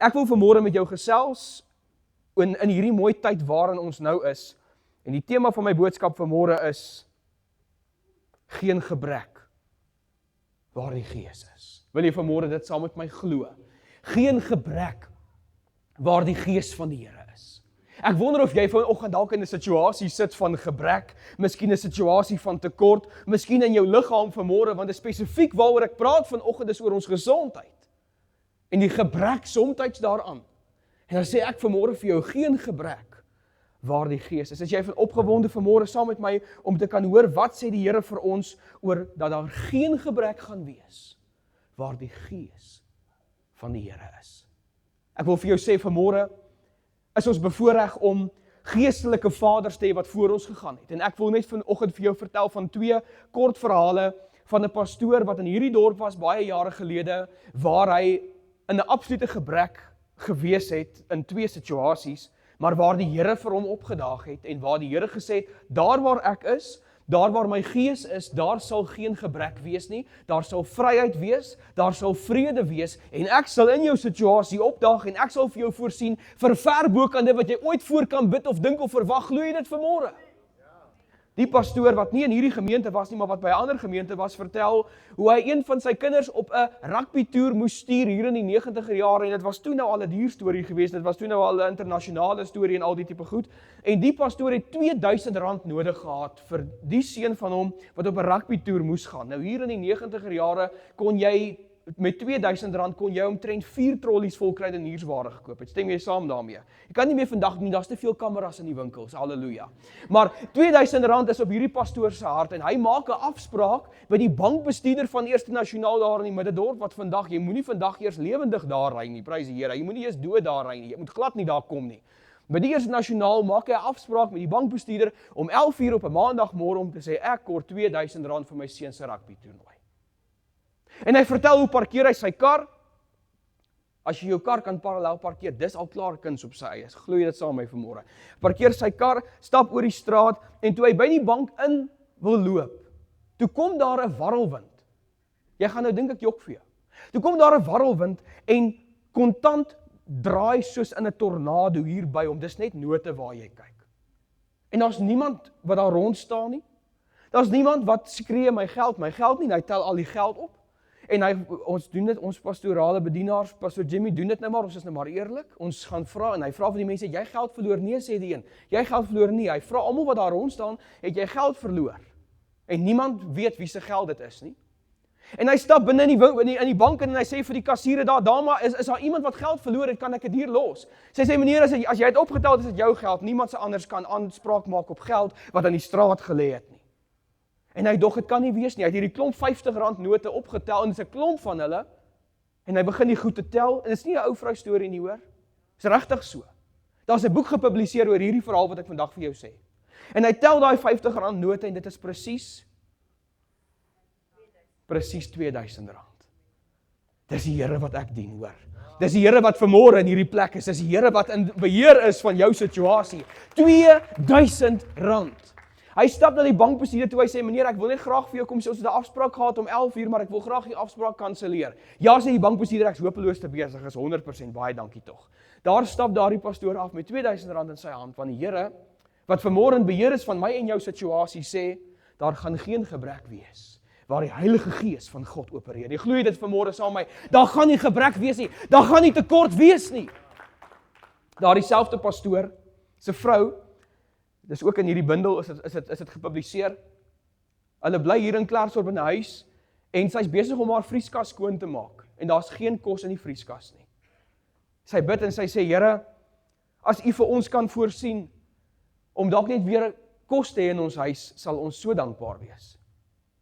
Ek wil vanmôre met jou gesels in hierdie mooi tyd waarin ons nou is. En die tema van my boodskap vanmôre is geen gebrek waar die Gees is. Wil jy vanmôre dit saam met my glo? Geen gebrek waar die Gees van die Here is. Ek wonder of jy vanoggend dalk in 'n situasie sit van gebrek, miskien 'n situasie van tekort, miskien in jou liggaam vanmôre, want dit spesifiek waaroor ek praat vanoggend is oor ons gesondheid. En die gebrek soms daaraan. En dan sê ek vanmôre vir jou, geen gebrek waar die Gees is. Is jy opgewonde vanmôre saam met my om te kan hoor wat sê die Here vir ons oor dat daar geen gebrek gaan wees waar die Gees van die Here is. Ek wil vir jou sê vanmôre is ons bevoorreg om geestelike vaders te hê wat voor ons gegaan het. En ek wil net vanoggend vir jou vertel van 2 kort verhale van 'n pastoor wat in hierdie dorp was baie jare gelede, waar hy in 'n absolute gebrek gewees het in 2 situasies, maar waar die Here vir hom opgedaag het en waar die Here gesê het, daar waar ek is, daar waar my Gees is, daar sal geen gebrek wees nie, daar sal vryheid wees, daar sal vrede wees, en ek sal in jou situasie opdaag, en ek sal vir jou voorsien, vir ver bokant dit wat jy ooit voor kan bid of dink of verwag. Glo jy dit vanmôre? Die pastoor wat nie in hierdie gemeente was nie, maar wat by 'n ander gemeente was, vertel hoe hy een van sy kinders op 'n rugbytoer moes stuur hier in die 90er jare, en dit was toe nou al 'n duur storie geweest, dit was toe nou al 'n internasionale storie en al die tipe goed, en die pastoor het R2000 nodig gehad vir die seun van hom wat op 'n rugbytoer moes gaan. Nou hier in die 90er jare kon jy met R2000 kon jy omtrent 4 trollies vol kruideniersware gekoop het. Stem jy saam daarmee? Jy kan nie meer vandag nie, daar's te veel kameras in die winkels, halleluja. Maar R2000 is op hierdie pastoor se hart, en hy maak 'n afspraak met die bankbestuurder van Eerste Nasionaal daar in die Middedorp, wat vandag, jy moenie vandag eers lewendig daar ry nie, prys die Here, jy moenie eers dood daar ry nie, jy moet glad nie daar kom nie. By die Eerste Nasionaal maak hy 'n afspraak met die bankbestuurder om 11:00 op 'n maandagmôre om te sê, ek kort R2000 vir my seun se rugbytoernooi. En hy vertel hoe parkeer hy sy kar. As jy jou kar kan parallel parkeer, dis al klaar kuns op sy eie. Glo jy dit saam met my vanmôre? Parkeer sy kar, stap oor die straat, en toe hy by die bank in wil loop, toe kom daar 'n warrelwind. Jy gaan nou dink ek jok vir jou. Toe kom daar 'n warrelwind en kontant draai soos in 'n tornado hier by hom. Dis net note waar jy kyk. En daar's niemand wat daar rond staan nie. Daar's niemand wat skree my geld nie, en hy tel al die geld op. En ons doen dit, ons pastorale bedienaars, Pastor Jimmy doen dit nou maar, ons is nou maar eerlik. Ons gaan vra, en hy vra vir die mense, jy geld verloor? Nee, sê die een. Jy geld verloor nie. Hy vra almal wat daar rond staan, het jy geld verloor? En niemand weet wie se geld dit is nie. En hy stap binne in die bank en hy sê vir die kassiere daar, dame, is daar iemand wat geld verloor het, kan ek dit hier los? Sy sê, meneer, as jy het opgetel, is dit jou geld. Niemand se anders kan aanspraak maak op geld wat aan die straat gelê het nie. En hy dog, het kan nie wees nie. Hy het hierdie klomp R50 note opgetel, en dit is 'n klomp van hulle, en hy begin die goed te tel, en dit is nie 'n ou vrou storie nie, hoor. Dit is regtig so. Daar's 'n boek gepubliseer oor hierdie verhaal wat ek vandag vir jou sê. En hy tel daai R50 note, en dit is presies R2000. Dis die Here wat ek dien, hoor. Dis die Here wat vanmôre in hierdie plek is. Dis die Here wat in beheer is van jou situasie. R2000. Hy stap na die bankbestuurder toe, hy sê, meneer, ek wil net graag vir jou kom sê, ons het 'n afspraak gehad om 11:00, maar ek wil graag die afspraak kanselleer. Ja, sê die bankbestuurder, ek is hopeloos te besig, is 100%, baie dankie tog. Daar stap daardie pastoor af met R2000 in sy hand, van die Here, wat vanmôre in beheer is van my en jou situasie, sê, daar gaan geen gebrek wees, waar die Heilige Gees van God opereer. Jy glo dit vanmôre saam met my, daar gaan nie gebrek wees nie, daar gaan nie tekort wees nie. Daardie selfde pastoor, se vrou, dis ook in hierdie bundel, is dit gepubliseer. Hulle bly hier in Klerksdorp in 'n huis, en sy's besig om haar vrieskas skoon te maak, en daar's geen kos in die vrieskas nie. Sy bid en sy sê, Here, as U vir ons kan voorsien, om dalk net weer kos te hê in ons huis, sal ons so dankbaar wees.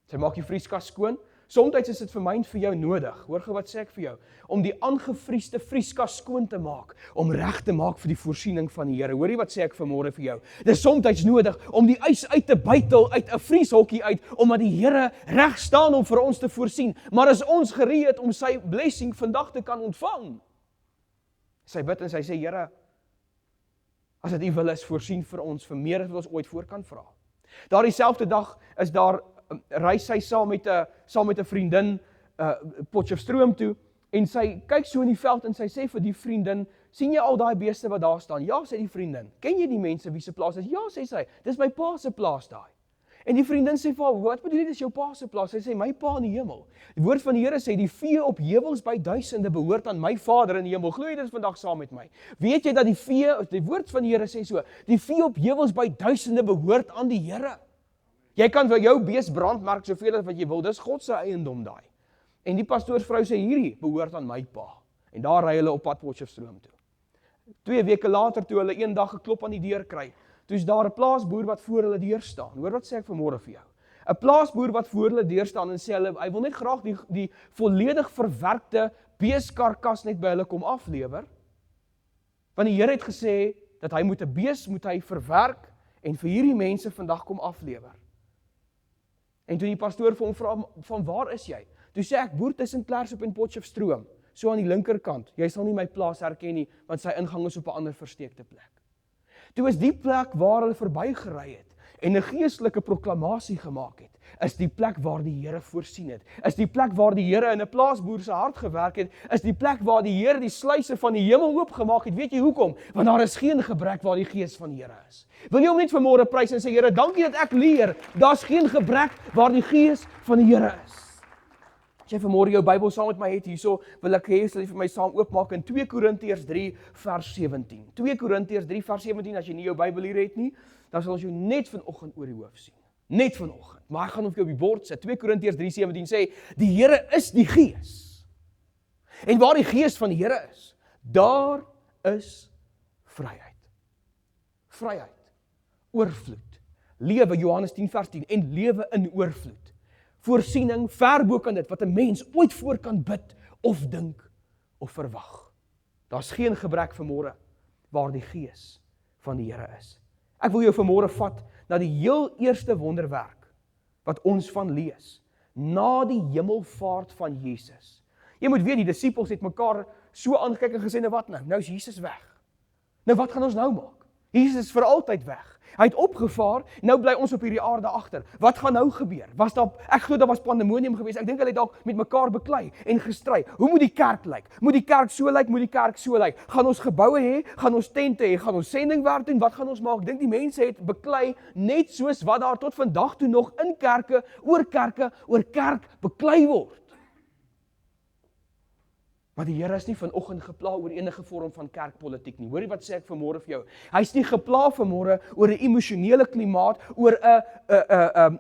Sy maak die vrieskas skoon. Soms is dit vir my en vir jou nodig, hoor gou wat sê ek vir jou, om die aangevriesde vrieskas skoon te maak, om reg te maak vir die voorsiening van die Here. Hoor jy wat sê ek vanmôre vir jou? Dit is soms nodig om die ys uit te bytel uit 'n vrieshokkie uit, omdat die Here reg staan om vir ons te voorsien. Maar is ons gereed om sy blessing vandag te kan ontvang? Sy bid en sy sê, Here, as dit U wil is, voorsien vir ons vir meer as wat ons ooit voor kan vra. Daardie selfde dag is daar reis sy saam met 'n vriendin Potchefstroom toe, En sy kyk so in die veld en sy sê vir die vriendin, sien jy al daai beeste wat daar staan? Ja, sê die vriendin. Ken jy die mense wie se plaas is? Ja, sê sy. Dis my pa se plaas daai. En die vriendin sê vir haar, wat bedoel jy dis jou pa se plaas? Sy sê, my pa in die hemel. Die woord van die Here sê, die vee op heuwels by duisende behoort aan my Vader in die hemel. Glo jy dit vandag saam met my? Weet jy dat die woord van die Here sê so, die vee op heuwels by duisende behoort aan die Here. Jy kan vir jou bees brandmerk soveel as wat jy wil, dis God se eiendom daai. En die pastoorsvrou sê, hierdie behoort aan my pa. En daar ry hulle op pad Potchefstroom toe. 2 weke later, toe hulle een dag geklop aan die deur kry, toe is daar 'n plaasboer wat voor hulle deur staan. Hoor wat sê ek vanmôre vir jou. 'n Plaasboer wat voor hulle deur staan en sê hy wil net graag die volledig verwerkte beeskarkas net by hulle kom aflewer. Want die Here het gesê dat hy moet 'n bees verwerk en vir hierdie mense vandag kom aflewer. En toe die pastoor vir hom vra, van waar is jy? Toe sê ek, boer tussen Klerksdorp en Potchefstroom, so aan die linkerkant. Jy sal nie my plaas herken nie, want sy ingang is op 'n ander versteekte plek. Toe is die plek waar hulle verbygery het en 'n geestelike proklamasie gemaak het, is die plek waar die Here voorsien het, is die plek waar die Here in 'n plaasboer se hart gewerk het, is die plek waar die Here die sluise van die hemel oopgemaak het. Weet jy hoekom? Want daar is geen gebrek waar die Gees van die Here is. Wil jy hom net vanmôre prys en sê, Here, dankie dat ek leer, daar's geen gebrek waar die Gees van die Here is. As jy vanmôre jou Bybel saam met my het hierso, wil ek hê jy vir my saam oopmaak in 2 Korintiërs 3 vers 17. 2 Korintiërs 3 vers 17, as jy nie jou Bybel hier het nie, dan sal ons jou net vanoggend oor die hoof sien. Net vanoggend. Maar ek gaan hom vir jou op die bord sit. 2 Korintiërs 3:17 sê, die Here is die Gees. En waar die Gees van die Here is, daar is vryheid. Vryheid. Oorvloed. Lewe, Johannes 10 vers 10, en lewe in oorvloed. Voorsiening ver bo kan dit wat 'n mens ooit voor kan bid of dink of verwag. Daar's geen gebrek vanmôre waar die Gees van die Here is. Ek wil jou vanmôre vat na die heel eerste wonderwerk wat ons van lees, na die hemelvaart van Jesus. Jy moet weet, die disippels het mekaar so aangekyk en gesê, nou wat nou? Nou is Jesus weg. Nou wat gaan ons nou maak? Jesus is vir altyd weg. Hy het opgevaar, nou bly ons op hierdie aarde agter. Wat gaan nou gebeur? Ek glo daar was pandemonium geweest. Ek dink hulle het dalk met mekaar beklei en gestry. Hoe moet die kerk lyk? Moet die kerk so lyk? Moet die kerk so lyk? Gaan ons geboue hê? Gaan ons tente hê? Gaan ons sendingwerk doen? Wat gaan ons maak? Ek dink die mense het beklei net soos wat daar tot vandag toe nog in kerke oor kerk beklei word. Maar die Here is nie vanoggend gepla oor enige vorm van kerkpolitiek nie. Hoorie wat sê ek vanmôre vir jou? Hy's nie gepla vanmôre oor 'n emosionele klimaat, oor 'n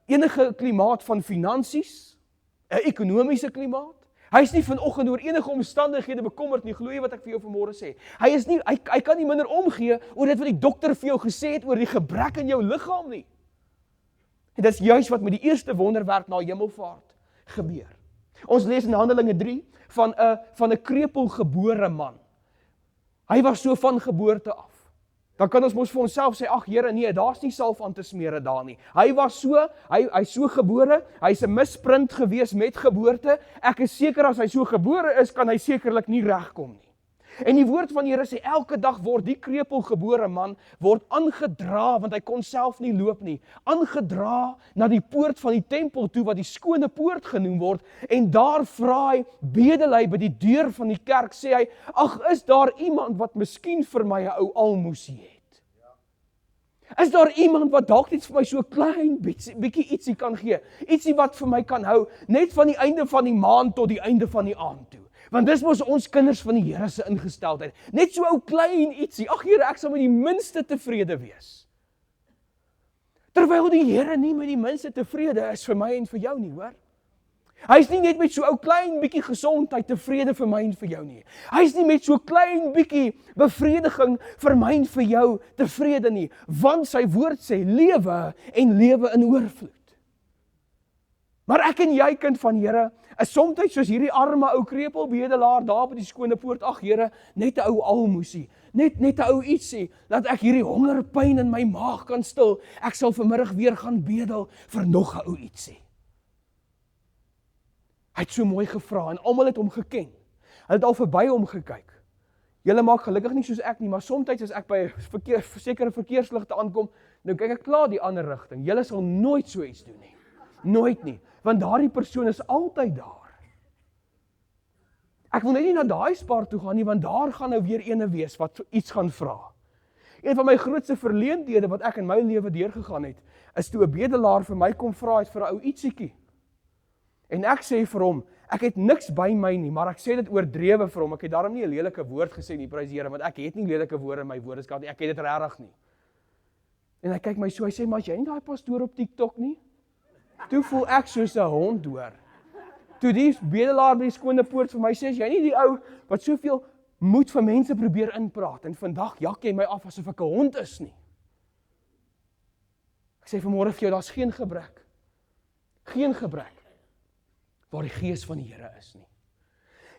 enige klimaat van finansies, 'n ekonomiese klimaat. Hy's nie vanoggend oor enige omstandighede bekommerd nie. Glo jy wat ek vir jou vanmôre sê? Hy kan nie minder omgee oor dit wat die dokter vir jou gesê het oor die gebrek in jou liggaam nie. En dit is juis wat met die eerste wonderwerk na hemelvaart gebeur. Ons lees in Handelinge 3 van 'n krepelgebore man. Hy was so van geboorte af. Dan kan ons mos vir onsself sê, ag Here, nee, daar's nie salf aan te smeer daar nie. Hy's so gebore, hy's 'n misprint gewees met geboorte. Ek is seker as hy so gebore is, kan hy sekerlik nie regkom nie. En die woord van die Here sê, elke dag word die krepelgebore man word aangedra, want hy kon self nie loop nie, aangedra na die poort van die tempel toe, wat die skone poort genoem word, en daar vra hy, bedel hy by die deur van die kerk, sê hy, ag, is daar iemand wat miskien vir my 'n ou almoesie het? Is daar iemand wat dalk net vir my so klein bietjie ietsie kan gee, ietsie wat vir my kan hou, net van die einde van die maand tot die einde van die aand toe? Want dis mos ons kinders van die Here se ingesteldheid. Net so ou klein ietsie. Ag Here, ek sal met die minste tevrede wees. Terwyl die Here nie met die minste tevrede is vir my en vir jou nie, hoor. Hy's nie net met so ou klein bietjie gesondheid tevrede vir my en vir jou nie. Hy's nie met so klein bietjie bevrediging vir my en vir jou tevrede nie, want sy woord sê lewe en lewe in oorvloed. Maar ek en jy, kind van Here, is soms soos hierdie arme ou krepelbedelaar daar by die skone poort. Ag Here, net 'n ou almoesie, net 'n ou ietsie, dat ek hierdie hongerpyn in my maag kan stil. Ek sal vanmiddag weer gaan bedel vir nog 'n ou ietsie. Hy het so mooi gevra en almal het hom geken. Hulle het al verby hom gekyk. Julle maak gelukkig nie soos ek nie, maar soms as ek by sekere verkeersligte aankom, nou kyk ek klaar die ander rigting. Julle sal nooit so iets doen nie. Nooit nie. Want daardie persoon is altyd daar. Ek wil net nie na daai spaar toe gaan nie, want daar gaan nou weer ene wees wat iets gaan vra. Een van my grootste verleenthede wat ek in my lewe deurgegaan het, is toe 'n bedelaar vir my kom vra het vir 'n ou ietsiekie. En ek sê vir hom, ek het niks by my nie, maar ek sê dit oordrewe vir hom. Ek het daarom nie 'n lelike woord gesê nie, prys die Here, want ek het nie lelike woorde in my woordeskat nie. Ek het dit regtig nie. En hy kyk my so, hy sê, maar jy nie daai pastoor op TikTok nie? Toe voel ek soos 'n hond hoor. Toe die bedelaar by die skone poort vir my sê, jy nie die ou wat soveel moed vir mense probeer inpraat, en vandag jak jy my af asof ek 'n hond is nie. Ek sê vanmôre vir jou, daar's geen gebrek. Geen gebrek waar die gees van die Here is nie.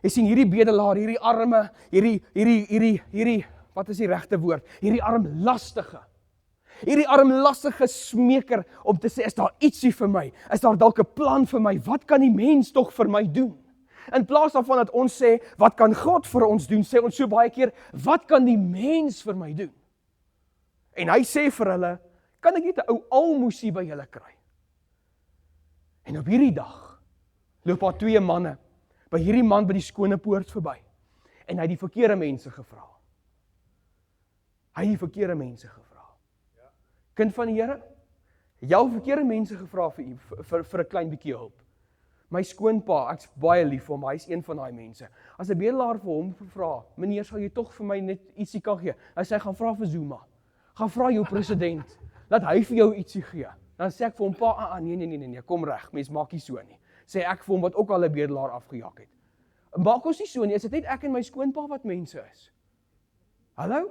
Jy sien hierdie bedelaar, hierdie arme, hierdie, wat is die regte woord? Hierdie armlastige smeker om te sê, is daar ietsie vir my? Is daar dalk 'n plan vir my? Wat kan die mens tog vir my doen? In plaas daarvan dat ons sê, wat kan God vir ons doen, sê ons so baie keer, wat kan die mens vir my doen? En hy sê vir hulle, kan ek net 'n ou almoesie by julle kry? En op hierdie dag loop daar 2 manne by hierdie man by die skone poort verby. En hy het die verkeerde mense gevra. Kind van die Here, jou verkeerde mense gevra vir u vir 'n klein bietjie hulp. My skoonpa, ek's baie lief vir hom, hy's een van daai mense. As 'n bedelaar vir hom vra, meneer, sal jy tog vir my net ietsie kan gee? Hy sê, gaan vra vir Zuma. Gaan vra jou president, laat hy vir jou ietsie gee. Dan sê ek vir hom, pa, nee, kom reg, mens maak nie so nie. Sê ek vir hom wat ook al 'n bedelaar afgejag het. Maak ons nie so nie, is dit net ek en my skoonpa wat mense is? Hallo?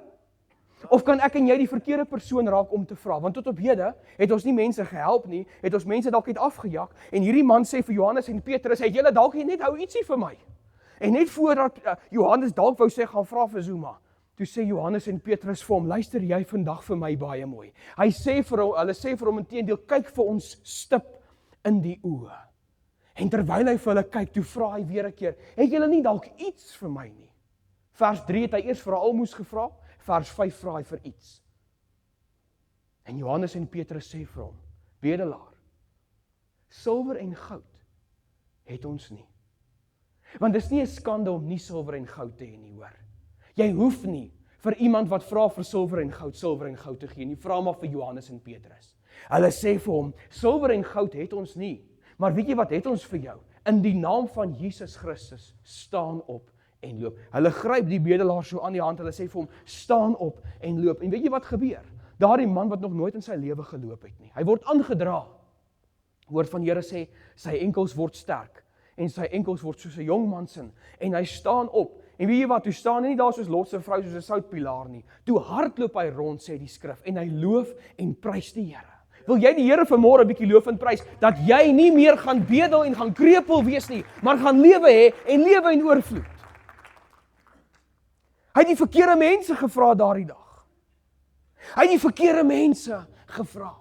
Of kan ek en jy die verkeerde persoon raak om te vra? Want tot op hede het ons nie mense gehelp nie, het ons mense dalk net afgejag, en hierdie man sê vir Johannes en Petrus, het julle dalk net hou ietsie vir my? En net voordat Johannes dalk wou sê, gaan vra vir Zuma, toe sê Johannes en Petrus vir hom, luister jy vandag vir my baie mooi. Hulle sê vir hom inteendeel, kyk vir ons stip in die oë. En terwyl hy vir hulle kyk, toe vra hy weer 'n keer, het julle nie dalk iets vir my nie? Vers 3 het hy eers vir 'n almoes gevra, vers 5 vra hy vir iets. En Johannes en Petrus sê vir hom, bedelaar, silwer en goud het ons nie. Want dis nie 'n skande om nie silwer en goud te hê nie, hoor. Jy hoef nie vir iemand wat vra vir silwer en goud te gee nie, vra maar vir Johannes en Petrus. Hulle sê vir hom, silwer en goud het ons nie, maar weet jy wat het ons vir jou? In die naam van Jesus Christus, staan op en loop. Hulle gryp die bedelaar so aan die hand, hulle sê vir hom, staan op en loop. En weet jy wat gebeur? Daardie man wat nog nooit in sy lewe geloop het nie, hy word aangedra. Woord van die Here sê, sy enkels word sterk, en sy enkels word soos 'n jong man se, en hy staan op. En weet jy wat, toe staan hy nie daar soos Lot se vrou, soos 'n soutpilaar nie. Toe hardloop hy rond, sê die skrif, en hy loof en prys die Here. Wil jy die Here vanmôre 'n bietjie loof en prys, dat jy nie meer gaan bedel en gaan krepeel wees nie, maar gaan lewe hê en lewe in oorvloed. Hy het die verkeerde mense gevra daardie dag. Hy het die verkeerde mense gevra.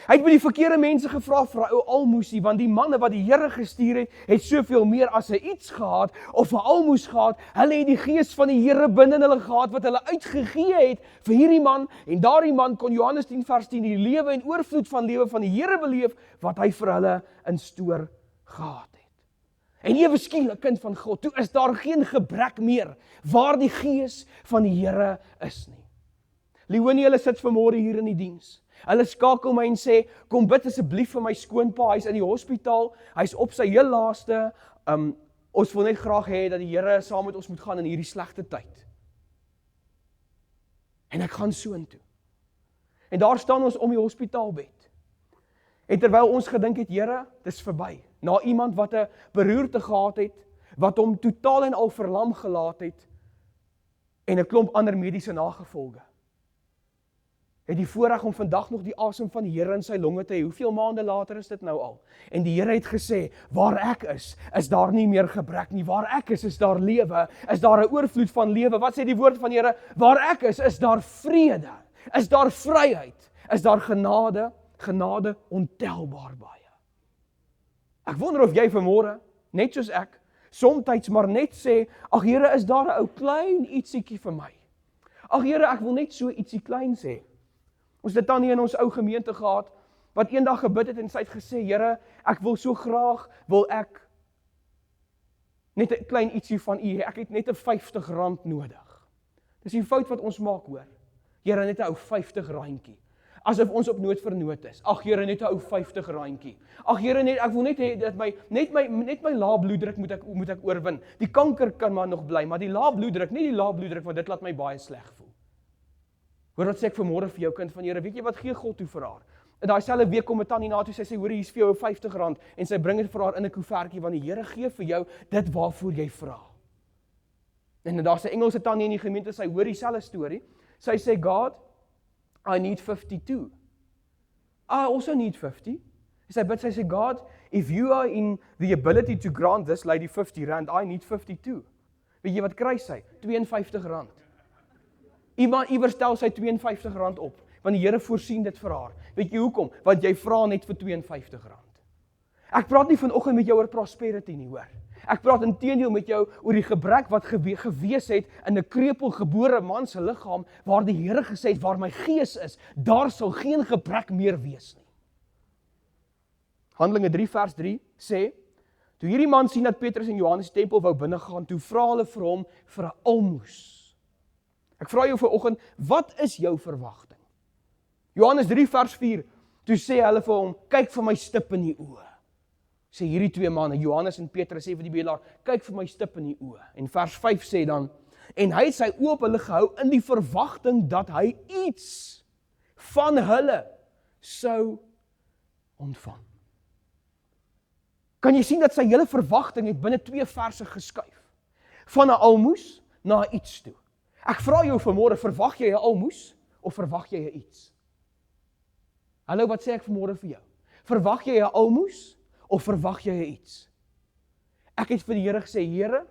Hy het by die verkeerde mense gevra vir 'n ou almoesie, want die manne wat die Here gestuur het, het soveel meer as 'n iets gehad, of 'n almoes gehad. Hulle het die gees van die Here binne in hulle gehad, wat hulle uitgegee het vir hierdie man, en daardie man kon Johannes 10 vers 10 die lewe en oorvloed van lewe van die Here beleef, wat hy vir hulle in stoor gehad het. En ewe skielik, kind van God, toe is daar geen gebrek meer, waar die gees van die Here is nie. Leonie, hulle sit vanmôre hier in die diens. Hulle skakel my en sê, kom bid asseblief vir my skoonpa, hy's in die hospitaal, hy's op sy heel laaste, ons wil net graag hê dat die Here saam met ons moet gaan in hierdie slegte tyd. En ek gaan soontoe. En daar staan ons om die hospitaalbed. En terwyl ons gedink het, Here, dis verby. Na iemand wat 'n beroerte gehad het, wat hom totaal en al verlam gelaat het, en 'n klomp ander mediese nagevolge. Het die voorreg om vandag nog die asem van die Here in sy longe te hê. Hoeveel maande later is dit nou al? En die Here het gesê, waar ek is daar nie meer gebrek nie. Waar ek is daar lewe, is daar 'n oorvloed van lewe. Wat sê die woord van die Here? Waar ek is daar vrede, is daar vryheid, is daar genade ontelbaar baie. Ek wonder of jy vanmôre, net soos ek, somtyds maar net sê, ag Here, is daar 'n ou klein ietsiekie vir my? Ag Here, ek wil net so ietsie klein sê. Ons het tannie in ons ou gemeente gehad, wat eendag gebid het en sy het gesê, Here, ek wil so graag, wil ek net 'n klein ietsie van u, ek het net 'n R50 nodig. Dis die fout wat ons maak, hoor. Here, net 'n ou R50. Asof ons op nood vernoot is. Ag Here, net 'n ou R50. Ag Here, net ek wil net hê dat net my lae bloeddruk moet ek oorwin. Die kanker kan maar nog bly, maar die lae bloeddruk, nie die lae bloeddruk, want dit laat my baie sleg voel. Hoor wat sê ek vanmôre vir jou kind van Here, weet jy wat gee God toe vir haar? In daai selfde week kom 'n tannie na toe, sy sê hoor hier's vir jou R50 en sy bring dit vir haar in 'n koevertjie want die Here gee vir jou dit waarvoor jy vra. En daar's 'n Engelse tannie in die gemeente, sy hoor dieselfde storie. Sy sê God, I need 52. I also need 50. Sy sê God, if you are in the ability to grant this lady R50, I need 52. Weet jy wat kry sy? R52. Iemand iewers stel sy R52 op, want die Here voorsien dit vir haar. Weet jy hoekom? Want jy vra net vir R52. Ek praat nie vanoggend met jou oor prosperity nie, hoor. Ek praat inteendeel met jou oor die gebrek wat gewees het in 'n krepelgebore man se liggaam, waar die Here gesê het, waar my gees is, daar sal geen gebrek meer wees nie. Handelinge 3 vers 3 sê, toe hierdie man sien dat Petrus en Johannes die tempel wou binnegaan, toe vra hulle vir hom vir 'n almoes. Ek vra jou vanoggend, wat is jou verwagting? Johannes 3 vers 4, toe sê hulle vir hom, kyk vir my stip in die oë. Sê hierdie twee manne, Johannes en Petrus, sê vir die bedelaar, kyk vir my stip in die oë. En vers 5 sê dan, en hy het sy oë op hulle gehou in die verwagting dat hy iets van hulle sou ontvang. Kan jy sien dat sy hele verwagting het binne 2 verse geskuif? Van 'n almoes na iets toe. Ek vra jou vanmôre, verwag jy 'n almoes of verwag jy 'n iets? Hallo, wat sê ek vanmôre vir jou? Verwag jy 'n almoes of verwag jy 'n iets? Ek het vir die Here gesê, Here,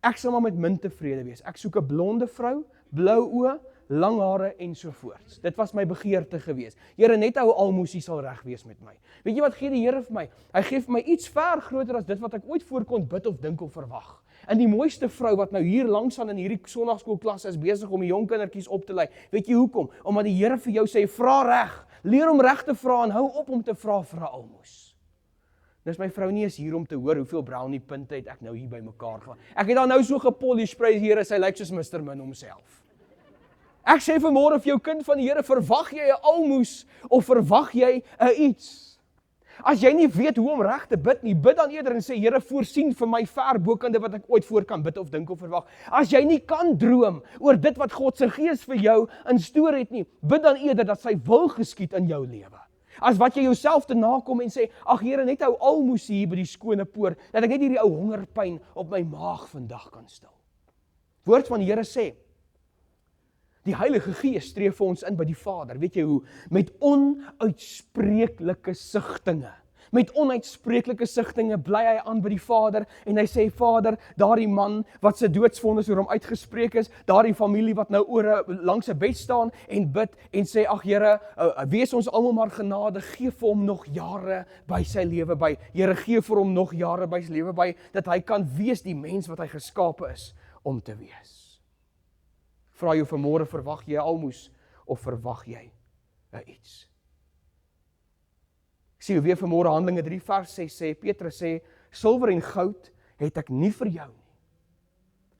ek sal maar met min tevrede wees. Ek soek 'n blonde vrou, blou oë, lang hare en so voorts. Dit was my begeerte gewees. Here, net 'n ou almoesie sal reg wees met my. Weet jy wat gee die Here vir my? Hy gee vir my iets ver groter as dit wat ek ooit voor kon bid of dink of verwag. En die mooiste vrou wat nou hier langs aan in hierdie sonnaarskoolklas is besig om die jong kindertjies op te lei. Weet jy hoekom? Omdat die Here vir jou sê, vra reg. Leer om reg te vra en hou op om te vra vir 'n almoes. Dis my vrou nie is hier om te hoor hoeveel brownie punte het ek nou hier by mekaar gehad. Ek het dan nou so gepolish, prys Here, sy lyk soos Mr. Min homself. Ek sê vanmôre vir jou kind van die Here, verwag jy 'n almoes of verwag jy 'n iets? As jy nie weet hoe om reg te bid nie, bid dan eerder en sê, Here, voorsien vir my ver bokende wat ek ooit voor kan bid of dink of verwag. As jy nie kan droom oor dit wat God se Gees vir jou instoor het nie, bid dan eerder dat sy wil geskied in jou lewe. As wat jy jouself te nakom en sê, ag Here, net 'n ou almoes hier by die skone poort, dat ek net hierdie ou hongerpyn op my maag vandag kan stil. Woord van die Here sê, die Heilige Gees tree vir ons in by die Vader, weet jy hoe? Met onuitspreeklike sigtinge. Met onuitspreeklike sigtinge bly hy aan by die Vader en hy sê, Vader, daardie man wat se doodsvonnis oor hom uitgespreek is, daardie familie wat nou oor langs 'n bed staan en bid en sê, ag Here, wees ons almal maar genade, gee vir hom nog jare by sy lewe by. Here, gee vir hom nog jare by sy lewe by, dat hy kan wees die mens wat hy geskape is om te wees. Vra jou vanmôre, verwag jy 'n almoes of verwag jy 'n iets? Ek sien weer vanmôre Handelinge 3 vers 6 sê, Petrus sê, silwer en goud het ek nie vir jou nie.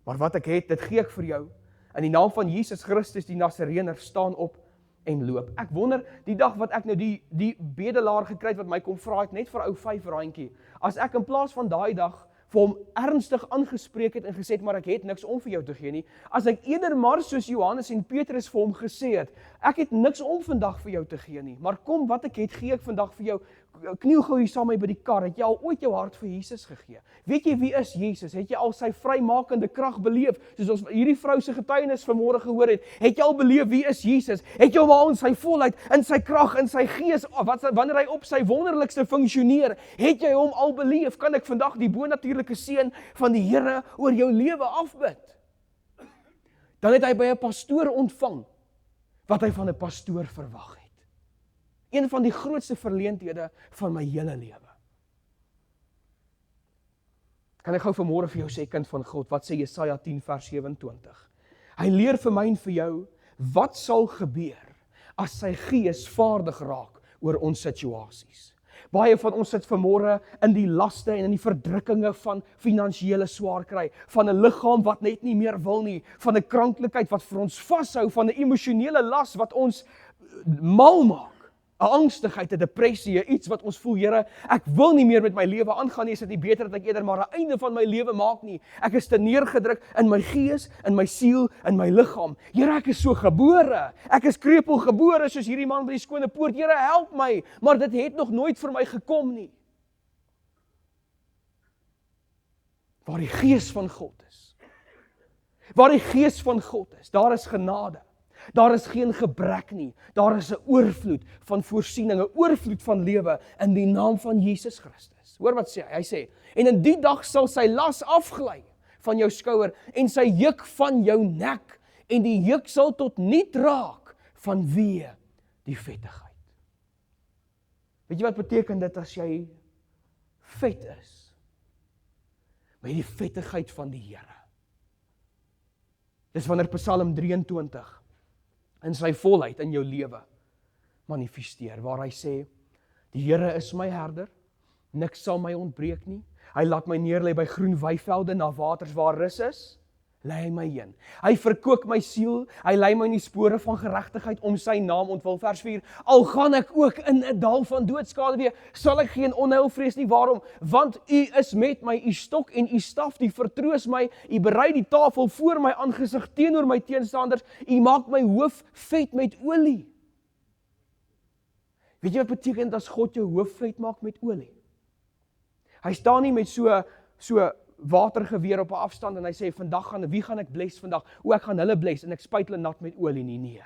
Maar wat ek het, dit gee ek vir jou. In die naam van Jesus Christus die Nasareëner, staan op en loop. Ek wonder, die dag wat ek nou die bedelaar gekry het wat my kom vra het, net vir ou R5, as ek in plaas van daai dag vir hom ernstig aangespreek het en gesê het, maar ek het niks om vir jou te gee nie, as ek eerder maar soos Johannes en Petrus vir hom gesê het, ek het niks om vandag vir jou te gee nie, maar kom wat ek het, gee ek vandag vir jou, kniel gou hier saam met my by die kar, het jy al ooit jou hart vir Jesus gegee? Weet jy wie is Jesus? Het jy al sy vrymakende krag beleef, soos ons hierdie vrou se getuienis vanmôre gehoor het, het jy al beleef wie is Jesus? Het jy hom al in sy volheid, in sy krag, in sy gees, wanneer hy op sy wonderlikste funksioneer, het jy hom al beleef? Kan ek vandag die bonatuurlike seën van die Here oor jou lewe afbid? Dan het hy by 'n pastoor ontvang wat hy van 'n pastoor verwag het. Een van die grootste verleenthede van my hele lewe. Kan ek gou vanmôre vir jou sê, kind van God, wat sê Jesaja 10 vers 27? Hy leer vir my en vir jou, wat sal gebeur as sy gees vaardig raak oor ons situasies? Baie van ons sit vanmôre in die laste en in die verdrukkinge van finansiële swaar kry, van 'n liggaam wat net nie meer wil nie, van 'n kranklikheid wat vir ons vashou, van 'n emosionele las wat ons mal maak, 'n angstigheid, 'n depressie, iets wat ons voel, Here, ek wil nie meer met my lewe aangaan nie, is dit nie beter dat ek eerder maar 'n einde van my lewe maak nie. Ek is te neergedruk in my gees, in my siel, in my liggaam. Here, ek is so gebore. Ek is krepeel gebore soos hierdie man by die skone poort. Here, help my. Maar dit het nog nooit vir my gekom nie. Waar die gees van God is. Waar die gees van God is, daar is genade. Daar is geen gebrek nie. Daar is 'n oorvloed van voorsiening, 'n oorvloed van lewe in die naam van Jesus Christus. Hoor wat sê hy? Hy sê, en in die dag sal sy las afgly van jou skouer en sy juk van jou nek en die juk sal tot niet raak vanweë die vettigheid. Weet jy wat beteken dit as jy vet is? By die vettigheid van die Here. Dis wanneer Psalm 23 in sy volheid in jou lewe manifesteer, waar hy sê, die Here is my herder, niks sal my ontbreek nie, hy laat my neerlê by groen weivelde, na waters waar rus is, lei hy my heen. Hy verkoop my siel, hy lei my in die spore van geregtigheid om sy naam ontwil. Vers 4, al gaan ek ook in 'n dal van doodskaduwee, sal ek geen onheil vrees nie. Waarom? Want u is met my, u stok en u staf, die vertroos my, u berei die tafel voor my aangesig teenoor my teenstanders, u maak my hoof vet met olie. Weet jy wat beteken as God jou hoof vet maak met olie? Hy staan nie met so watergeweer op 'n afstand en hy sê, wie gaan ek bless vandag? Ek gaan hulle bless en ek spuit hulle nat met olie nie. Nee.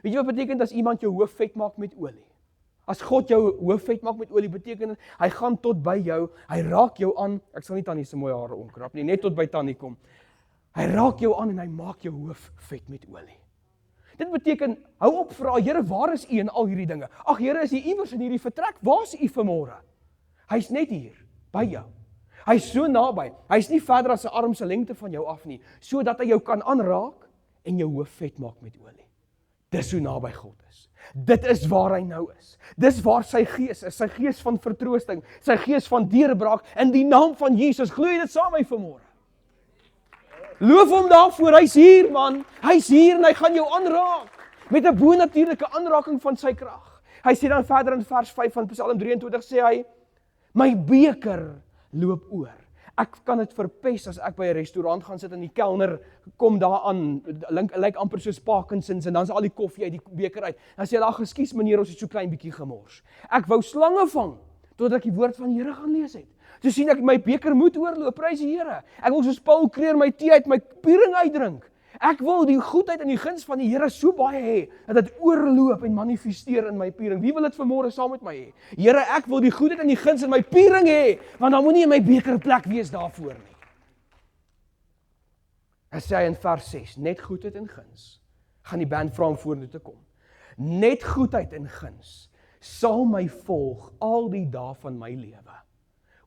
Weet jy wat beteken as iemand jou hoof vet maak met olie? As God jou hoof vet maak met olie, beteken hy gaan tot by jou, hy raak jou aan, ek sal nie Tannie se mooi hare omkrap nie, net tot by Tannie kom. Hy raak jou aan en hy maak jou hoof vet met olie. Dit beteken, hou op vra, Here, waar is u in al hierdie dinge? Ag Here, is u iewers in hierdie vertrek? Waar is u vanmôre? Hy's net hier, by jou. Hy's so naby, hy's nie verder as 'n arm se lengte van jou af nie, sodat hy jou kan aanraak en jou hoof vet maak met olie. Dis hoe naby God is. Dit is waar hy nou is. Dis waar sy gees is, sy gees van vertroosting, sy gees van deurbraak, in die naam van Jesus. Glo jy dit saam met my vanmôre? Loof hom daarvoor, hy's hier man, hy's hier en hy gaan jou aanraak, met 'n bonatuurlike aanraking van sy krag. Hy sê dan verder in vers 5 van Psalm 23, sê hy, my beker loop oor. Ek kan dit verpes as ek by 'n restaurant gaan sit en die kelner kom daar aan, lyk amper soos Parkinsons en dan is al die koffie uit die beker uit. Dan sê hy, ag, ekskuus meneer, ons het so klein bietjie gemors. Ek wou slange vang, totdat ek die woord van die Here gaan lees het. Toe sien ek, my beker moet oorloop, prys die Here. Ek wil soos Paul Kreer my tee uit my piering uitdrink. Ek wil die goedheid en die guns van die Here so baie hê, dat dit oorloop en manifesteer in my piering. Wie wil dit vanmôre saam met my hê? Here, ek wil die goedheid en die guns in my piering hê, want dan moet nie in my beker plek wees daarvoor nie. Hy sê in vers 6, net goedheid en guns, gaan die band vra om vorentoe te kom. Net goedheid en guns sal my volg al die dae van my lewe.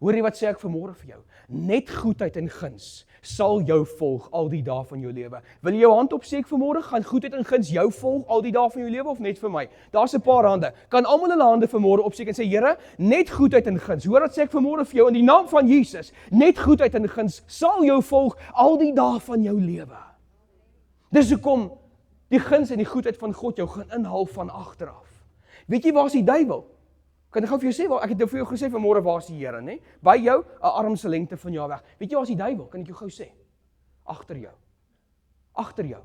Hoor jy wat sê ek vanmôre vir jou? Net goedheid en guns sal jou volg al die dae van jou lewe. Wil jy jou hand opsteek vanmôre? Gaan goedheid en guns jou volg al die dae van jou lewe of net vir my? Daar's 'n paar hande. Kan almal hulle hande vanmôre opsteek en sê, Here, net goedheid en guns. Hoor wat sê ek vanmôre vir jou in die naam van Jesus. Net goedheid en guns sal jou volg al die dae van jou lewe. Dis hoekom die guns en die goedheid van God jou gaan inhaal van agteraf. Weet jy waar is die duiwel? Kan ek gou vir jou sê, ek het vir jou gesê vanmôre waar is die Here, nê? By jou, 'n arm se lengte van jou weg. Weet jy waar is die duiwel? Kan ek jou gou sê? Agter jou. Agter jou.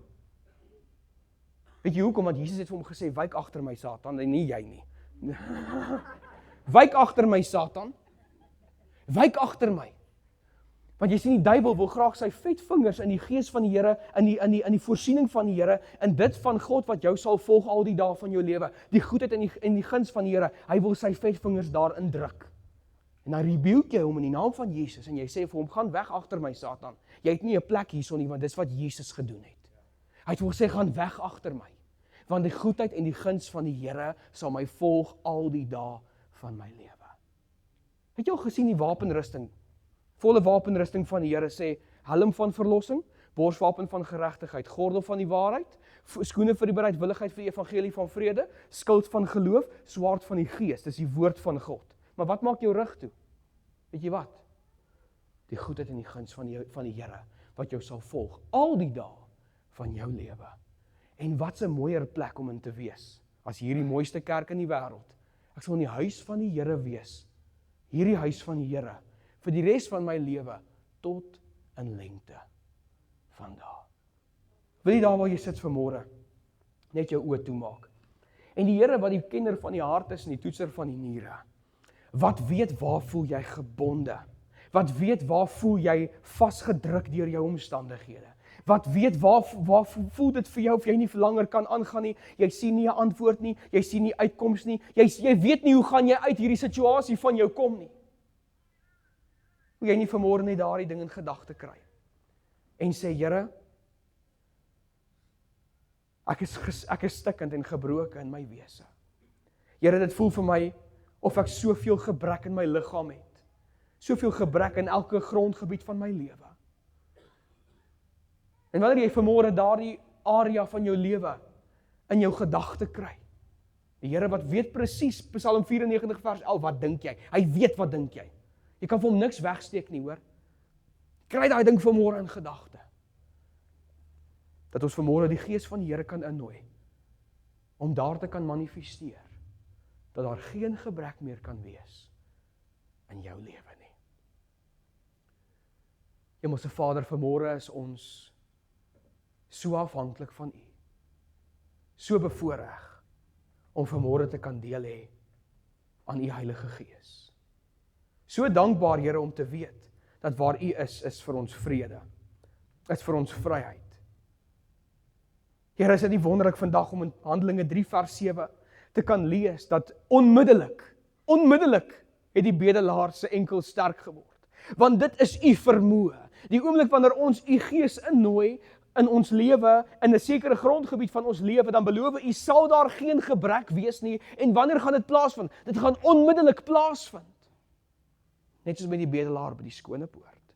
Weet jy hoekom? Want Jesus het vir hom gesê, wyk agter my Satan, en nie jy nie. Wyk agter my Satan. Wyk agter my. Want jy sien die duiwel wil graag sy vet vingers in die gees van die Here, in die voorsiening van die Here, in dit van God wat jou sal volg al die dae van jou lewe. Die goedheid en die guns van die Here, hy wil sy vet vingers daarin druk. En dan rebuke jy hom in die naam van Jesus en jy sê vir hom, gaan weg agter my Satan. Jy het nie 'n plek hierson nie, want dis wat Jesus gedoen het. Hy het gesê, gaan weg agter my. Want die goedheid en die guns van die Here sal my volg al die dae van my lewe. Het jy al gesien die wapenrusting? Volle wapenrusting van die Here sê, helm van verlossing, borswapen van geregtigheid, gordel van die waarheid, skoene vir die bereidwilligheid vir die evangelie van vrede, skild van geloof, swaard van die gees, dis die woord van God. Maar wat maak jou rug toe? Weet jy wat? Die goedheid en die guns van die Here, wat jou sal volg, al die dae van jou lewe. En wat 'n mooier plek om in te wees, as hierdie mooiste kerk in die wêreld. Ek sal in die huis van die Here wees, hierdie huis van die Here, vir die res van my lewe, tot in lengte van dae. Wil jy daar waar jy sit vanmôre, net jou oë toemaak. En die Here wat die kenner van die hart is en die toetser van die niere, wat weet waar voel jy gebonde? Wat weet waar voel jy vasgedruk deur jou omstandighede? Wat weet waar voel dit vir jou of jy nie langer kan aangaan nie? Jy sien nie 'n antwoord nie, jy sien nie uitkoms nie. Jy weet nie hoe gaan jy uit hierdie situasie van jou kom nie. Hoe jy nie vanmôre net daardie ding in gedagte kry. En sê, Here, ek is stikkend en gebroken in my wese. Here, dit voel vir my of ek soveel gebrek in my liggaam het. Soveel gebrek in elke grondgebied van my lewe. En wanneer jy vanmôre daardie area van jou lewe in jou gedagte kry, die Here wat weet presies, Psalm 94 vers 11, wat dink jy? Hy weet wat dink jy. Jy kan vir hom niks wegsteek nie, hoor. Kry daai ding vanmôre in gedagte. Dat ons vanmôre die Gees van die Here kan innooi, om daar te kan manifesteer, dat daar geen gebrek meer kan wees in jou lewe nie. Hemelse Vader, vanmôre is ons so afhanklik van U. So bevoorreg om vanmôre te kan deel hê aan U Heilige Gees. So dankbaar, Here, om te weet dat waar U is vir ons vrede. Is vir ons vryheid. Here, is dit nie wonderlik vandag om in Handelinge 3 vers 7 te kan lees dat onmiddellik het die bedelaar se enkel sterk geword. Want dit is U vermoë. Die oomblik wanneer ons U Gees innooi in ons lewe, in 'n sekere grondgebied van ons lewe, dan beloof U sal daar geen gebrek wees nie. En wanneer gaan dit plaasvind? Dit gaan onmiddellik plaasvind. Net soos met die bedelaar by die skone poort.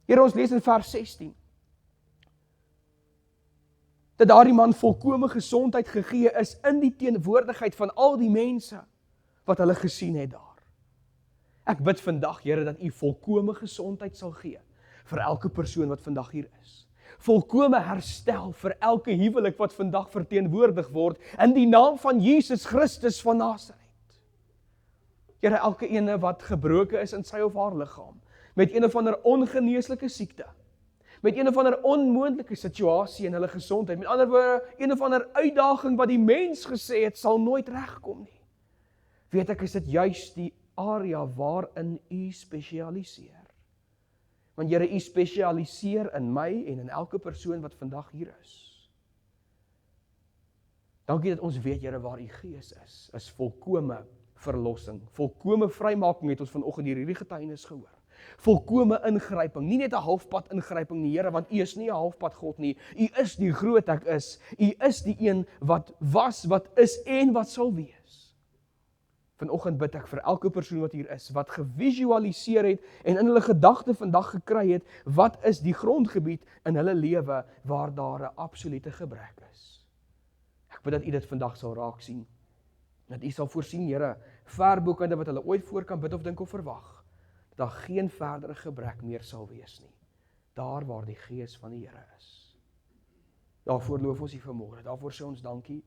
Here, ons lees in vers 16. Dat daardie man volkome gesondheid gegee is in die teenwoordigheid van al die mense wat hulle gesien het daar. Ek bid vandag, Here, dat U volkome gesondheid sal gee vir elke persoon wat vandag hier is. Volkome herstel vir elke huwelik wat vandag verteenwoordig word in die naam van Jesus Christus van Nasaret. Here, elke ene wat gebroken is in sy of haar liggaam, met een of ander ongeneeslike siekte, met een of ander onmoontlike situasie in hulle gesondheid, met ander woorde, een of ander uitdaging wat die mens gesê het, sal nooit regkom nie. Weet ek, is dit juist die area waarin U spesialiseer. Want Here, U spesialiseer in my en in elke persoon wat vandag hier is. Dankie dat ons weet, Here, waar U Gees is volkome verlossing. Volkome vrymaking het ons vanoggend hierdie getuienis gehoor. Volkome ingryping, nie net 'n halfpad ingryping nie, Here, want U is nie 'n halfpad God nie. U is die groot ek is. U is die een wat was, wat is en wat sal wees. Vanoggend bid ek vir elke persoon wat hier is, wat gevisualiseer het en in hulle gedagte vandag gekry het, wat is die grondgebied in hulle lewe waar daar 'n absolute gebrek is. Ek bid dat U dit vandag sal raak sien. Dat U sal voorsien, Here, ver bokende wat hulle ooit voor kan bid of dink of verwag, dat daar geen verdere gebrek meer sal wees nie. Daar waar die Gees van die Here is. Daarvoor loof ons U vanmôre, daarvoor sê ons dankie.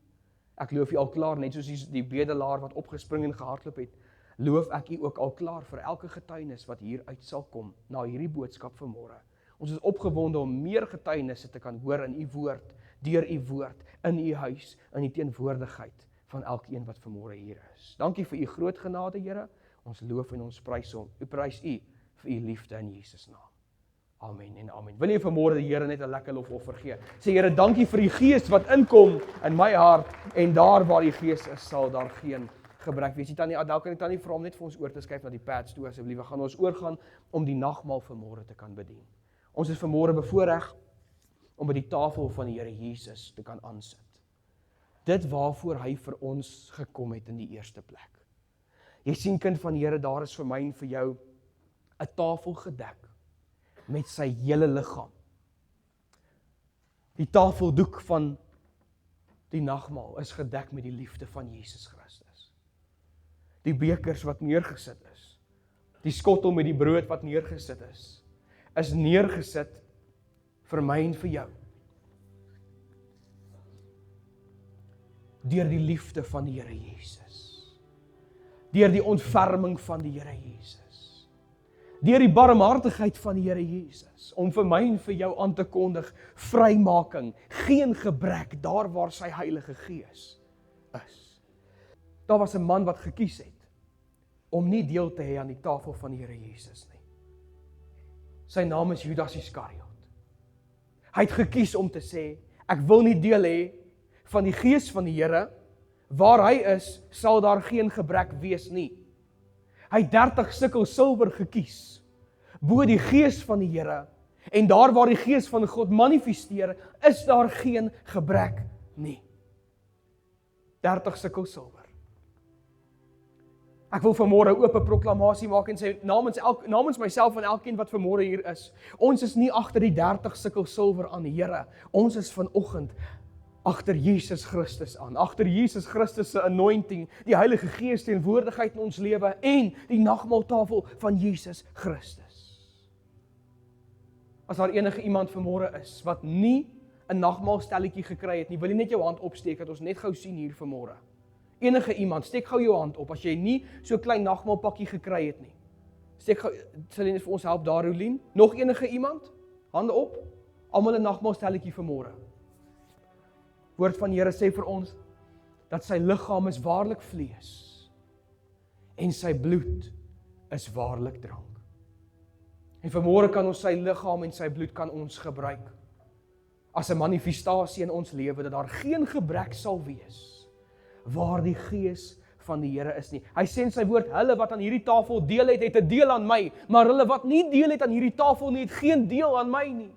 Ek loof U al klaar, net soos die bedelaar wat opgespring en gehardloop het, loof ek U ook al klaar vir elke getuienis wat hier uit sal kom, na hierdie boodskap vanmôre. Ons is opgewonde om meer getuienisse te kan hoor in U woord, deur U woord, in U huis, in die teenwoordigheid van elkeen wat vanmôre hier is. Dankie vir U groot genade, Here. Ons loof en ons prys hom. U prys U vir U liefde in Jesus naam. Amen en amen. Wil jy vanmôre die Here net 'n lekker lofoffer gee? Sê, Here, dankie vir die Gees wat inkom in my hart, en daar waar die Gees is, sal daar geen gebrek wees. Tannie Adel, kan ek Tannie vra om net vir ons oor te skuif na die pads toe asseblief. We gaan ons oorgaan om die nagmaal vanmôre te kan bedien. Ons is vanmôre bevoorreg om by die tafel van die Here Jesus te kan aansit. Dit waarvoor hy vir ons gekom het in die eerste plek. Jy sien, kind van die Here, daar is vir my en vir jou 'n tafel gedek met sy hele liggaam. Die tafeldoek van die nagmaal is gedek met die liefde van Jesus Christus. die bekers wat neergesit is, die skottel met die brood wat neergesit is neergesit vir my en vir jou. Deur die liefde van die Here Jesus. Deur die ontferming van die Here Jesus. Deur die barmhartigheid van die Here Jesus, om vir my en vir jou aan te kondig, vrymaking, geen gebrek, daar waar sy Heilige Gees is. Daar was 'n man wat gekies het, om nie deel te hê aan die tafel van die Here Jesus nie. Sy naam is Judas Iskariot. Hy het gekies om te sê, ek wil nie deel hê van die Gees van die Here, waar hy is, sal daar geen gebrek wees nie. Hy het 30 sikkel silwer gekies, bo die Gees van die Here, en daar waar die Gees van God manifesteer, is daar geen gebrek nie. 30 sikkel silwer. Ek wil vanmôre 'n oop proklamasie maak en sê namens myself en elkeen wat vanmôre hier is. Ons is nie agter die 30 sikkel silwer aan die Here. Ons is vanoggend agter Jesus Christus aan. Agter Jesus Christus se anointing, die Heilige Gees teenwoordigheid in ons lewe en die nagmaaltafel van Jesus Christus. As daar enige iemand vanmôre is wat nie 'n nagmaalstelletjie gekry het nie, wil jy net jou hand opsteek dat ons net gou sien hier vanmôre. Enige iemand, steek gou jou hand op as jy nie so klein nagmaalpakkie gekry het nie. Steek gou, sal jy net vir ons help daar, Rolien? Nog enige iemand? Hande op. Almal 'n nagmaalstelletjie vanmôre. Woord van die Here sê vir ons dat sy liggaam is waarlik vlees en sy bloed is waarlik drank. En vanmôre kan ons sy liggaam en sy bloed kan ons gebruik as 'n manifestasie in ons lewe dat daar geen gebrek sal wees waar die Gees van die Here is nie. Hy sê in sy woord, hulle wat aan hierdie tafel deel het, het 'n deel aan my, maar hulle wat nie deel het aan hierdie tafel nie, het geen deel aan my nie.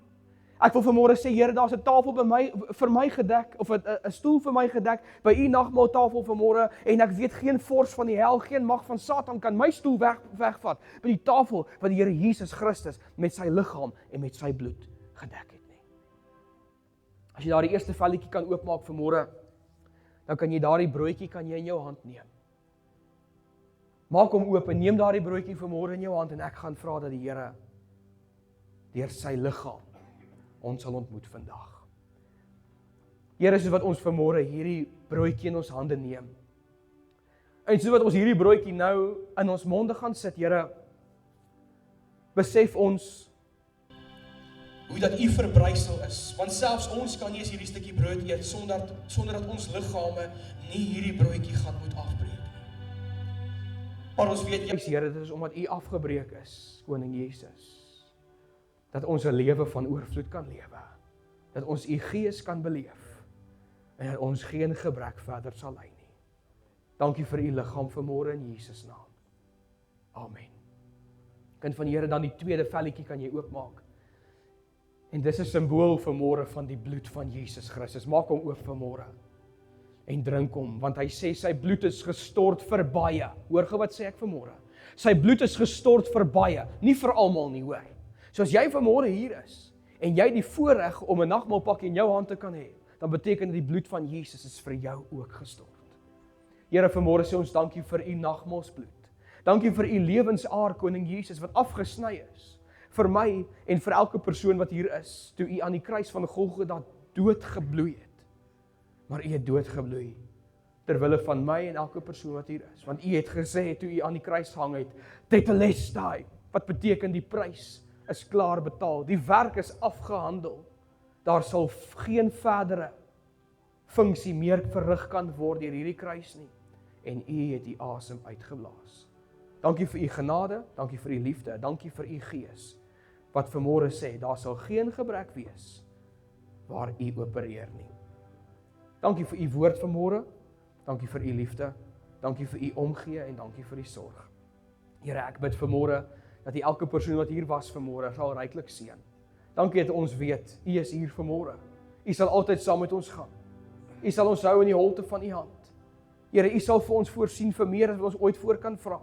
Ek wil vanmôre sê, Here, daar's 'n tafel vir my gedek, of 'n stoel vir my gedek, by u nagmaaltafel vanmôre, en ek weet geen vors van die hel, geen mag van Satan kan my stoel wegvat, by die tafel wat die Here Jesus Christus met sy liggaam en met sy bloed gedek het nie. As jy daar die eerste velletjie kan oopmaak vanmôre, dan kan jy daardie broodjie in jou hand neem. Maak hom oop en neem daardie broodjie vanmôre in jou hand en ek gaan vra dat die Here deur sy liggaam ons sal ontmoet vandag. Here, soos wat ons vanmôre hierdie broodjie in ons hande neem, en soos wat ons hierdie broodjie nou in ons monde gaan sit, Here, besef ons hoe dat u verbrysel is, want selfs ons kan nie eens hierdie stukkie brood eet sonder dat ons liggame nie hierdie broodjie gaan moet afbreek nie. Maar ons weet juis, Here, dit is omdat u afgebreek is, Koning Jesus, dat ons 'n lewe van oorvloed kan lewe, dat ons u Gees kan beleef en dat ons geen gebrek verder sal ly nie. Dankie vir u liggaam vanmôre in Jesus naam. Amen. Kind van die Here, dan die tweede velletjie kan jy oopmaak. En dis 'n simbool vanmôre van die bloed van Jesus Christus. Maak hom oop vanmôre en drink hom, want hy sê sy bloed is gestort vir baie. Hoor gou wat sê ek vanmôre? Sy bloed is gestort vir baie, nie vir almal nie, hoor. So as jy vanmôre hier is en jy die voorreg om 'n nagmaalpakkie in jou hand te kan hê, dan beteken dit die bloed van Jesus is vir jou ook gestort. Here, vanmôre sê ons dankie vir u nagmaalsbloed. Dankie vir u lewensaar, Koning Jesus, wat afgesny is vir my en vir elke persoon wat hier is, toe u aan die kruis van Golgotha dood gebloei het. Maar u het dood gebloei terwille van my en elke persoon wat hier is. Want u het gesê, toe u aan die kruis gehang het, tetelestai, wat beteken die prys is klaar betaal, die werk is afgehandel, daar sal geen verdere funksie meer verrig kan word deur hierdie kruis nie, en u het die asem uitgeblaas. Dankie vir u genade, dankie vir u liefde, dankie vir u Gees, wat vanmôre sê, daar sal geen gebrek wees waar u opereer nie. Dankie vir u woord vanmôre, dankie vir u liefde, dankie vir u omgee en dankie vir u sorg. Here, ek bid vanmôre dat elke persoon wat hier was vanmôre sal ryklik seën. Dankie dat ons weet, u is hier vanmôre. U sal altyd saam met ons gaan. U sal ons hou in die holte van u hand. Here, u sal vir ons voorsien vir meer as wat ons ooit voor kan vra.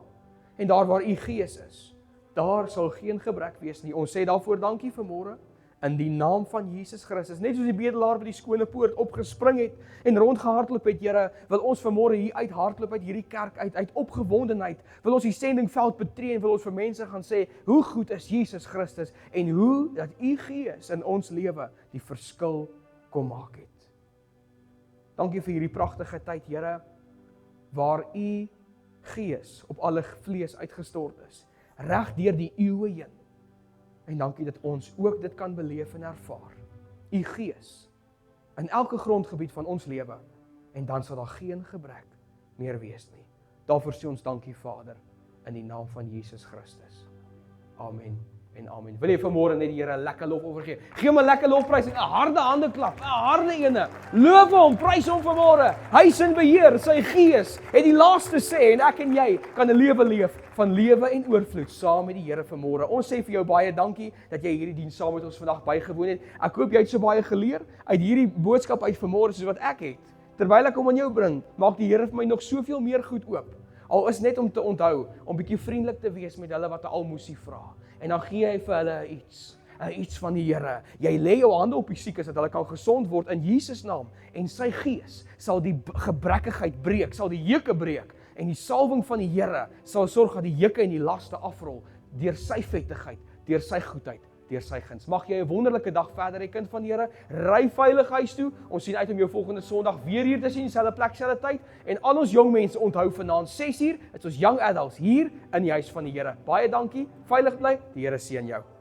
En daar waar u Gees is, daar sal geen gebrek wees nie. Ons sê daarvoor dankie vanmôre in die naam van Jesus Christus. Net soos die bedelaar by die skone poort opgespring het en rondgehardloop het, Here, wil ons vanmôre hier uithardloop uit hierdie kerk uit opgewondenheid, wil ons die sendingveld betree en wil ons vir mense gaan sê, hoe goed is Jesus Christus en hoe dat U Gees in ons lewe die verskil kom maak het. Dankie vir hierdie pragtige tyd, Here, waar U Gees op alle vlees uitgestort is, reg deur die eeue heen. En dankie dat ons ook dit kan beleef en ervaar. U Gees in elke grondgebied van ons lewe, en dan sal daar geen gebrek meer wees nie. Daarvoor sê ons dankie, Vader, in die naam van Jesus Christus. Amen en amen. Wil jy vanmôre net die Here 'n lekker lofoffer gee? Gee hom 'n lekker lofprys en 'n harde hande klap, 'n harde ene. Loof hom, prys hom vanmôre. Hy is in beheer, sy Gees het die laaste sê en ek en jy kan 'n lewe leef van lewe en oorvloed saam met die Here vanmôre. Ons sê vir jou baie dankie dat jy hierdie diens saam met ons vandag bygewoon het. Ek hoop jy het so baie geleer uit hierdie boodskap uit vanmôre soos wat ek het. Terwyl ek hom aan jou bring, maak die Here vir my nog soveel meer goed oop. Al is net om te onthou, om bietjie vriendelik te wees met hulle wat 'n almoesie vra. En dan gee hy vir hulle iets van die Here. Jy lê jou hande op die siekes dat hulle kan gesond word in Jesus naam. En sy Gees sal die gebrekkigheid breek, sal die juke breek. En die salwing van die Here sal sorg dat die juke en die laste afrol deur sy vettigheid, deur sy goedheid, deur sy guns. Mag jy 'n wonderlike dag verder, kind van die Here. Ry veilig huis toe. Ons sien uit om jou volgende Sondag weer hier te sien, dieselfde plek, dieselfde tyd. En al ons jong mense onthou vanaand 6uur, dit is ons young adults hier in die huis van die Here. Baie dankie. Veilig bly. Die Here seën jou.